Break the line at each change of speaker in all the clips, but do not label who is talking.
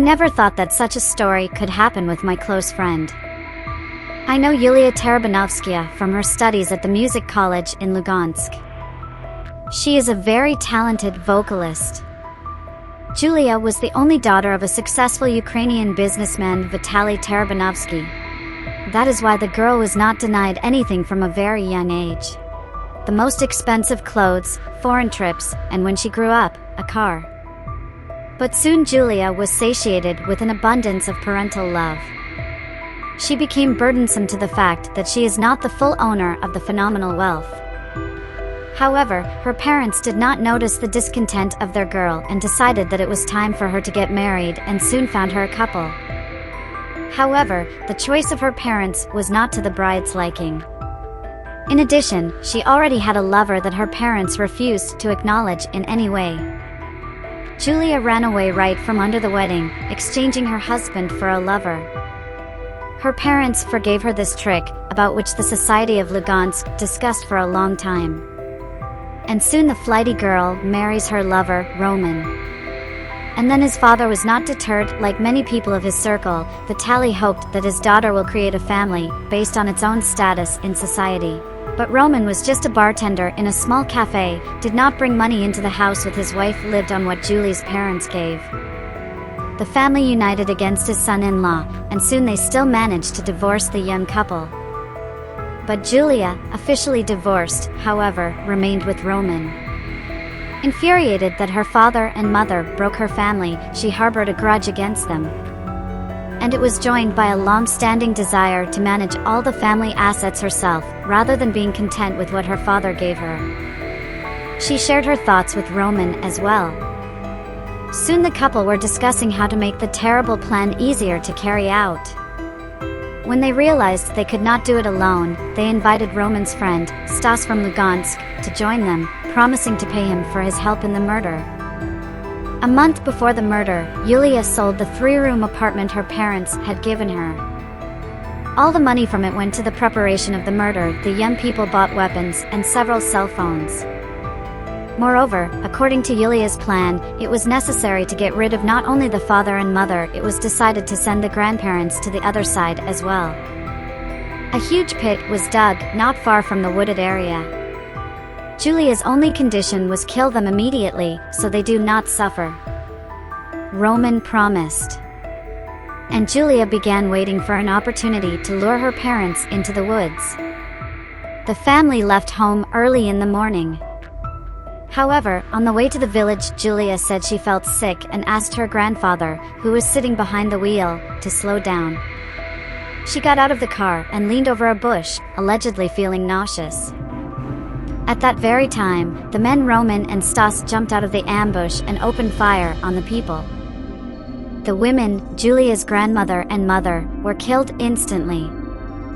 never thought that such a story could happen with my close friend. I know Yulia Tarabanovskaya from her studies at the music college in Lugansk. She is a very talented vocalist. Julia was the only daughter of a successful Ukrainian businessman, Vitaly Tarabanovsky. That is why the girl was not denied anything from a very young age. The most expensive clothes, foreign trips, and when she grew up, a car. But soon Julia was satiated with an abundance of parental love. She became burdensome to the fact that she is not the full owner of the phenomenal wealth. However, her parents did not notice the discontent of their girl and decided that it was time for her to get married and soon found her a couple. However, the choice of her parents was not to the bride's liking. In addition, she already had a lover that her parents refused to acknowledge in any way. Julia ran away right from under the wedding, exchanging her husband for a lover. Her parents forgave her this trick, about which the society of Lugansk discussed for a long time. And soon the flighty girl marries her lover, Roman. And then his father was not deterred. Like many people of his circle, Vitaly hoped that his daughter will create a family, based on its own status in society. But Roman was just a bartender in a small cafe, did not bring money into the house with his wife, lived on what Julie's parents gave. The family united against his son-in-law, and soon they still managed to divorce the young couple. But Julia, officially divorced, however, remained with Roman. Infuriated that her father and mother broke her family, she harbored a grudge against them. And it was joined by a long-standing desire to manage all the family assets herself, rather than being content with what her father gave her. She shared her thoughts with Roman as well. Soon the couple were discussing how to make the terrible plan easier to carry out. When they realized they could not do it alone, they invited Roman's friend, Stas from Lugansk, to join them, promising to pay him for his help in the murder. A month before the murder, Yulia sold the 3-room apartment her parents had given her. All the money from it went to the preparation of the murder. The young people bought weapons and several cell phones. Moreover, according to Yulia's plan, it was necessary to get rid of not only the father and mother, it was decided to send the grandparents to the other side as well. A huge pit was dug, not far from the wooded area. Julia's only condition was kill them immediately, so they do not suffer. Roman promised. And Julia began waiting for an opportunity to lure her parents into the woods. The family left home early in the morning. However, on the way to the village, Julia said she felt sick and asked her grandfather, who was sitting behind the wheel, to slow down. She got out of the car and leaned over a bush, allegedly feeling nauseous. At that very time, the men Roman and Stas jumped out of the ambush and opened fire on the people. The women, Julia's grandmother and mother, were killed instantly.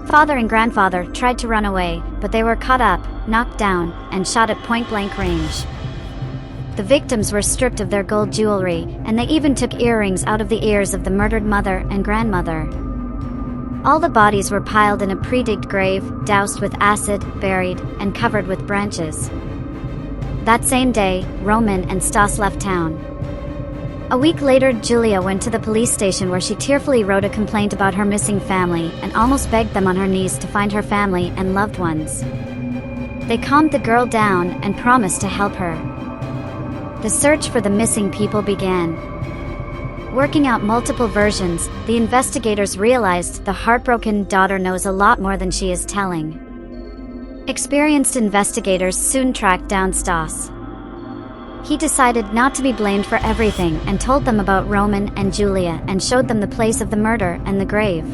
Father and grandfather tried to run away, but they were caught up, knocked down, and shot at point-blank range. The victims were stripped of their gold jewelry, and they even took earrings out of the ears of the murdered mother and grandmother. All the bodies were piled in a pre-digged grave, doused with acid, buried, and covered with branches. That same day, Roman and Stas left town. A week later, Julia went to the police station where she tearfully wrote a complaint about her missing family and almost begged them on her knees to find her family and loved ones. They calmed the girl down and promised to help her. The search for the missing people began. Working out multiple versions, the investigators realized the heartbroken daughter knows a lot more than she is telling. Experienced investigators soon tracked down Stas. He decided not to be blamed for everything and told them about Roman and Julia and showed them the place of the murder and the grave.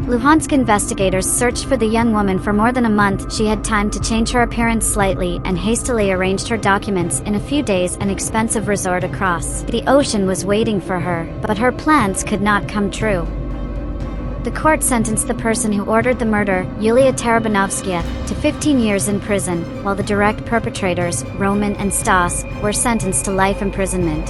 Luhansk investigators searched for the young woman for more than a month. She had time to change her appearance slightly and hastily arranged her documents. In a few days, an expensive resort across the ocean was waiting for her, but her plans could not come true. The court sentenced the person who ordered the murder, Yulia Tarabanovskaya, to 15 years in prison, while the direct perpetrators, Roman and Stas, were sentenced to life imprisonment.